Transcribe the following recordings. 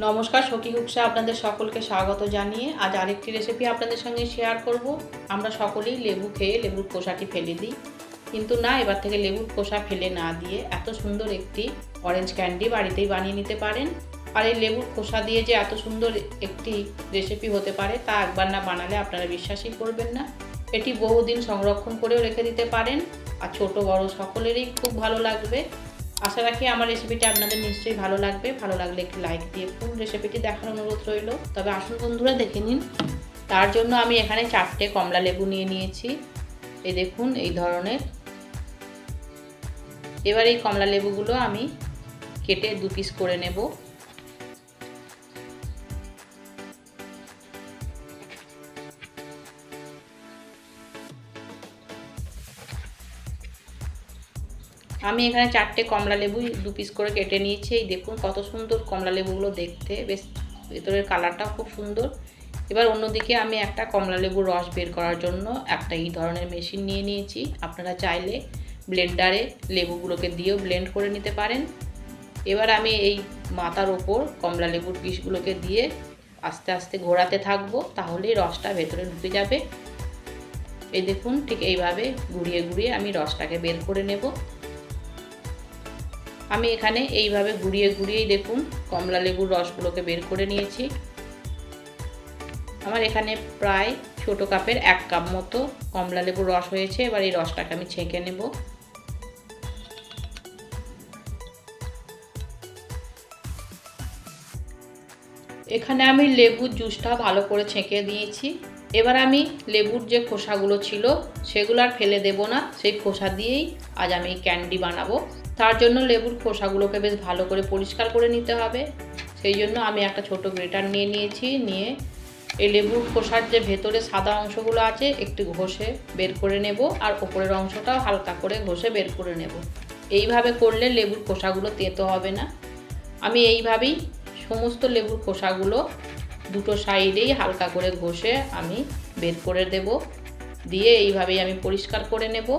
নমস্কার, সখী হুকসা আপনাদের সকলকে স্বাগত জানিয়ে আজ আরেকটি রেসিপি আপনাদের সঙ্গে শেয়ার করব। আমরা সকলেই লেবু খেয়ে লেবুর খোসাটি ফেলে দিই, কিন্তু না, এবার থেকে লেবুর খোসা ফেলে না দিয়ে এত সুন্দর একটি অরেঞ্জ ক্যান্ডি বাড়িতেই বানিয়ে নিতে পারেন। আর এই লেবুর খোসা দিয়ে যে এত সুন্দর একটি রেসিপি হতে পারে তা একবার না বানালে আপনারা বিশ্বাসই করবেন না। এটি বহুদিন সংরক্ষণ করেও রেখে দিতে পারেন, আর ছোট বড় সকলেরই খুব ভালো লাগবে। আশা রাখি আমার রেসিপিটি আপনাদের নিশ্চয়ই ভালো লাগবে। ভালো লাগলে একটি লাইক দিয়ে ফুল রেসিপিটি দেখার অনুরোধ রইল। তবে আসুন বন্ধুরা, দেখে নিন। তার জন্য আমি এখানে 4টে কমলা লেবু নিয়ে নিয়েছি। এই দেখুন, এই ধরনের। এবার এই কমলা লেবুগুলো আমি কেটে 2 পিস করে নেব। আমি এখানে 4টে কমলা লেবু 2 পিস করে কেটে নিয়েছি। এই দেখুন কত সুন্দর কমলা লেবুগুলো দেখতে, বেশ ভেতরের কালারটাও খুব সুন্দর। এবার অন্যদিকে আমি একটা কমলা লেবুর রস বের করার জন্য একটা এই ধরনের মেশিন নিয়ে নিয়েছি। আপনারা চাইলে ব্লেন্ডারে লেবুগুলোকে দিয়েও ব্লেন্ড করে নিতে পারেন। এবার আমি এই মাথার ওপর কমলা লেবুর পিসগুলোকে দিয়ে আস্তে আস্তে ঘোরাতে থাকবো, তাহলেই রসটা ভেতরে ঢুকে যাবে। এই দেখুন, ঠিক এইভাবে ঘুরিয়ে ঘুরিয়ে আমি রসটাকে বের করে নেব। আমি এখানে এইভাবে ঘুরিয়ে ঘুরিয়েই দেখুন কমলা লেবুর রসগুলোকে বের করে নিয়েছি। আমার এখানে প্রায় ছোট কাপের 1 কাপ মতো কমলা লেবুর রস হয়েছে। এবার এই রসটাকে আমি ছেঁকে নেব। এখানে আমি লেবুর জুসটা ভালো করে ছেঁকে দিয়েছি। এবার আমি লেবুর যে খোসাগুলো ছিল সেগুলো আর ফেলে দেব না, সেই খোসা দিয়েই আজ আমি ক্যান্ডি বানাবো। তার জন্য লেবুর খোসাগুলোকে বেশ ভালো করে পরিষ্কার করে নিতে হবে। সেই জন্য আমি একটা ছোট গ্রেটার নিয়ে নিয়েছি। নিয়ে এই লেবুর খোসার যে ভেতরে সাদা অংশগুলো আছে একটু ঘষে বের করে নেব, আর ওপরের অংশটাও হালকা করে ঘষে বের করে নেব। এইভাবে করলে লেবুর খোসাগুলো তেতো হবে না। আমি এইভাবেই সমস্ত লেবুর খোসাগুলো দুটো সাইডেই হালকা করে ঘষে আমি বের করে দেব। দিয়ে এইভাবেই আমি পরিষ্কার করে নেব।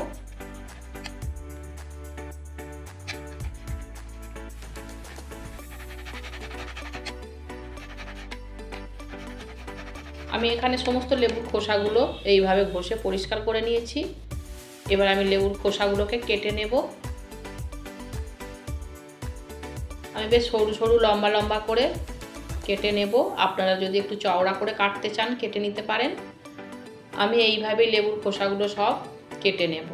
আমি এখানে সমস্ত লেবুর খোসাগুলো এইভাবে ঘষে পরিষ্কার করে নিয়েছি। এবার আমি লেবুর খোসাগুলোকে কেটে নেব। আমি বেশ সরু সরু লম্বা লম্বা করে কেটে নেব। আপনারা যদি একটু চওড়া করে কাটতে চান কেটে নিতে পারেন। আমি এইভাবে লেবুর খোসাগুলো সব কেটে নেব।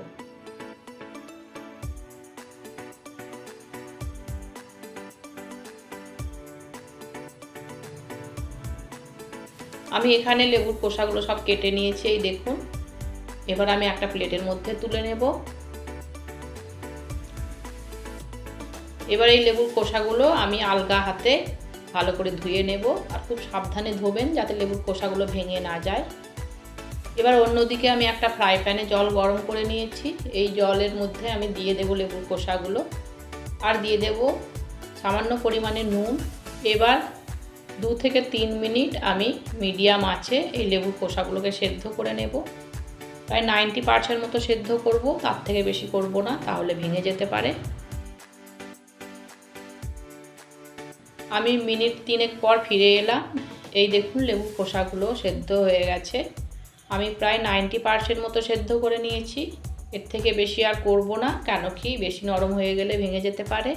আমি এখানে লেবুর খোসাগুলো সব কেটে নিয়েছি, এই দেখুন। এবার আমি একটা প্লেটের মধ্যে তুলে নেব। এবার এই লেবুর খোসাগুলো আমি আলগা হাতে ভালো করে ধুয়ে নেব, আর খুব সাবধানে ধোবেন যাতে লেবুর খোসাগুলো ভেঙে না যায়। এবার অন্যদিকে আমি একটা ফ্রাই প্যানে জল গরম করে নিয়েছি। এই জলের মধ্যে আমি দিয়ে দেব লেবুর খোসাগুলো, আর দিয়ে দেব সামান্য পরিমাণে নুন। এবার 2 থেকে 3 মিনিট আমি মিডিয়াম আঁচে এই লেবুর খোসাগুলোকে সেদ্ধ করে নেব। প্রায় 90% মতো সেদ্ধ করব, তার থেকে বেশি করব না, তাহলে ভেঙে যেতে পারে। আমি মিনিট 3 পর ফিরে এলাম। এই দেখুন লেবুর খোসাগুলো সেদ্ধ হয়ে গেছে। আমি প্রায় 90% মতো সেদ্ধ করে নিয়েছি। এর থেকে বেশি আর করব না, কেন কি বেশি নরম হয়ে গেলে ভেঙে যেতে পারে।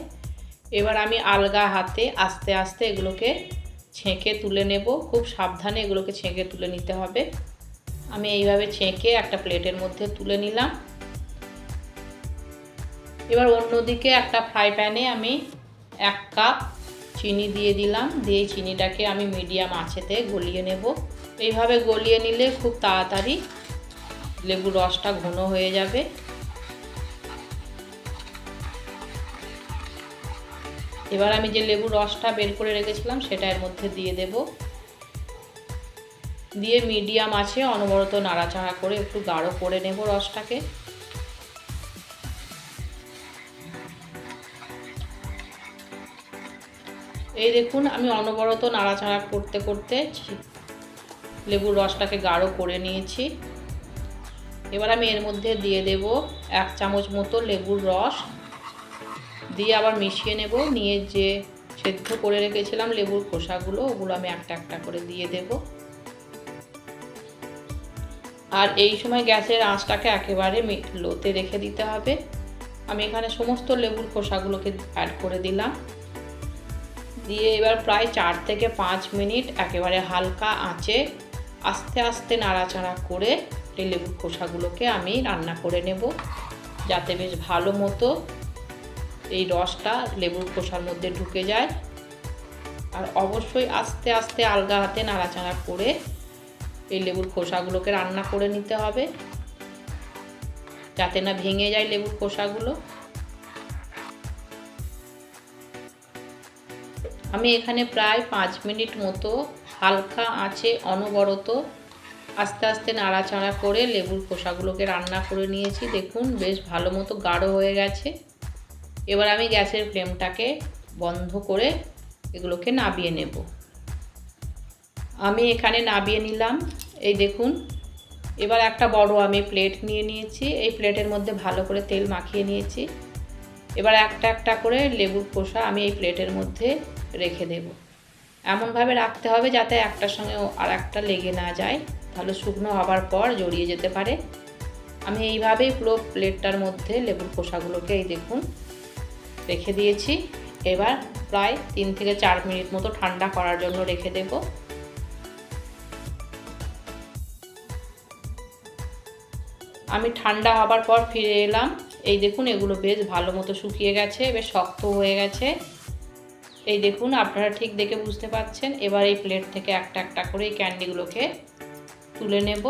এবার আমি আলগা হাতে আস্তে আস্তে এগুলোকে ছেঁকে তুলে নেব। খুব সাবধানে এগুলোকে ছেঁকে তুলে নিতে হবে। আমি এইভাবে ছেঁকে একটা প্লেটের মধ্যে তুলে নিলাম। এবার অন্যদিকে একটা ফ্রাই প্যানে আমি 1 কাপ চিনি দিয়ে দিলাম। দিয়ে চিনিটাকে আমি মিডিয়াম আঁচেতে গলিয়ে নেব। এইভাবে গলিয়ে নিলে খুব তাড়াতাড়ি লেবুর রসটা ঘন হয়ে যাবে। এবার আমি যে লেবুর রসটা বের করে রেখেছিলাম সেটা এর মধ্যে দিয়ে দেব। দিয়ে মিডিয়াম আঁচে অনবরত নাড়াচাড়া করে একটু গাঢ় করে নেব রসটাকে। এই দেখুন আমি অনবরত নাড়াচাড়া করতে করতে লেবুর রসটাকে গাঢ় করে নিয়েছি। এবার আমি এর মধ্যে দিয়ে দেব 1 চামচ মতো লেবুর রস। দিয়ে আবার মিশিয়ে নেব। নিয়ে যে সেদ্ধ করে রেখেছিলাম লেবুর খোসাগুলো, ওগুলো আমি একটা একটা করে দিয়ে দেব। আর এই সময় গ্যাসের আঁচটাকে একেবারে লোতে রেখে দিতে হবে। আমি এখানে সমস্ত লেবুর খোসাগুলোকে অ্যাড করে দিলাম, দিয়ে এবার প্রায় 4 থেকে 5 মিনিট একেবারে হালকা আঁচে আস্তে আস্তে নাড়াচাড়া করে এই লেবুর খোসাগুলোকে আমি রান্না করে নেব, যাতে বেশ ভালো মতো এই রসটা লেবুর খোসার মধ্যে ঢুকে যায়। আর অবশ্যই আস্তে আস্তে আলগা হাতে নাড়াচাড়া করে এই লেবুর খোসাগুলোকে রান্না করে নিতে হবে, যাতে না ভেঙে যায় লেবুর খোসাগুলো। আমি এখানে প্রায় 5 মিনিট মতো হালকা আঁচে অনবরত আস্তে আস্তে নাড়াচাড়া করে লেবুর খোসাগুলোকে রান্না করে নিয়েছি। দেখুন বেশ ভালো মতো গাঢ় হয়ে গেছে। এবার আমি গ্যাসের ফ্লেমটাকে বন্ধ করে এগুলোকে নাবিয়ে নেব। আমি এখানে নাবিয়ে নিলাম। এই দেখুন, এবার একটা বড় আমি প্লেট নিয়ে নিয়েছি। এই প্লেটের মধ্যে ভালো করে তেল মাখিয়ে নিয়েছি। এবার একটা একটা করে লেবুর খোসা আমি এই প্লেটের মধ্যে রেখে দেব। এমনভাবে রাখতে হবে যাতে একটার সঙ্গে আর একটা লেগে না যায়, তাহলে শুকনো হবার পর জড়িয়ে যেতে পারে। আমি এইভাবেই পুরো প্লেটটার মধ্যে লেবুর খোসাগুলোকে এই দেখুন রেখে দিয়েছি। এবার প্রায় 3 থেকে 4 মিনিট মতো ঠান্ডা করার জন্য রেখে দেব। আমি ঠান্ডা হবার পর ফিরে এলাম। এই দেখুন এগুলো বেশ ভালো মতো শুকিয়ে গেছে, বেশ শক্ত হয়ে গেছে। এই দেখুন, আপনারা ঠিক দেখে বুঝতে পারছেন। এবার এই প্লেট থেকে একটা একটা করে এই ক্যান্ডিগুলোকে তুলে নেব।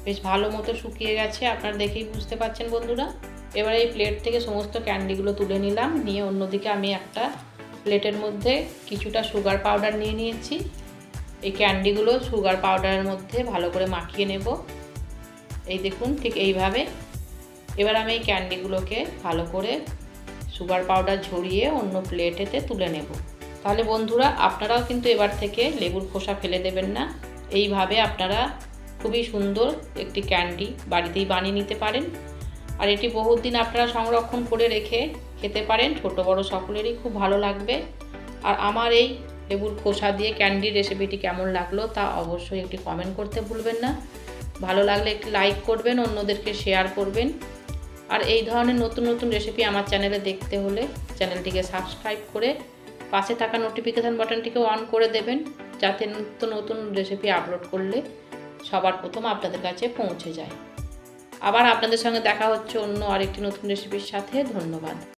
বেশ ভালো মতো শুকিয়ে গেছে, আপনারা দেখেই বুঝতে পারছেন বন্ধুরা। এবার এই প্লেট থেকে সমস্ত ক্যান্ডিগুলো তুলে নিলাম। নিয়ে অন্যদিকে আমি একটা প্লেটের মধ্যে কিছুটা সুগার পাউডার নিয়ে নিয়েছি। এই ক্যান্ডিগুলো সুগার পাউডারের মধ্যে ভালো করে মাখিয়ে নেব। এই দেখুন ঠিক এইভাবে। এবার আমি এই ক্যান্ডিগুলোকে ভালো করে সুগার পাউডার ঝরিয়ে অন্য প্লেটেতে তুলে নেব। তাহলে বন্ধুরা আপনারাও কিন্তু এবার থেকে লেবুর খোসা ফেলে দেবেন না। এইভাবে আপনারা খুবই সুন্দর একটি ক্যান্ডি বাড়িতেই বানিয়ে নিতে পারেন। আর এটি বহুত দিন আপনারা সংরক্ষণ করে রেখে খেতে পারেন, ছোট বড় সকলেরই খুব ভালো লাগবে। আর আমার এই লেবুর খোসা দিয়ে ক্যান্ডির রেসিপিটি কেমন লাগলো তা অবশ্যই একটি কমেন্ট করতে ভুলবেন না। ভালো লাগলে একটি লাইক করবেন, অন্যদেরকে শেয়ার করবেন। আর এই ধরনের নতুন নতুন রেসিপি আমার চ্যানেলে দেখতে হলে চ্যানেলটিকে সাবস্ক্রাইব করে পাশে থাকা নোটিফিকেশান বাটনটিকে অন করে দেবেন, যাতে নিত্য নতুন রেসিপি আপলোড করলে সবার প্রথম আপনাদের কাছে পৌঁছে যায়। আবার আপনাদের সঙ্গে দেখা হচ্ছে অন্য আরেকটি নতুন রেসিপির সাথে। ধন্যবাদ।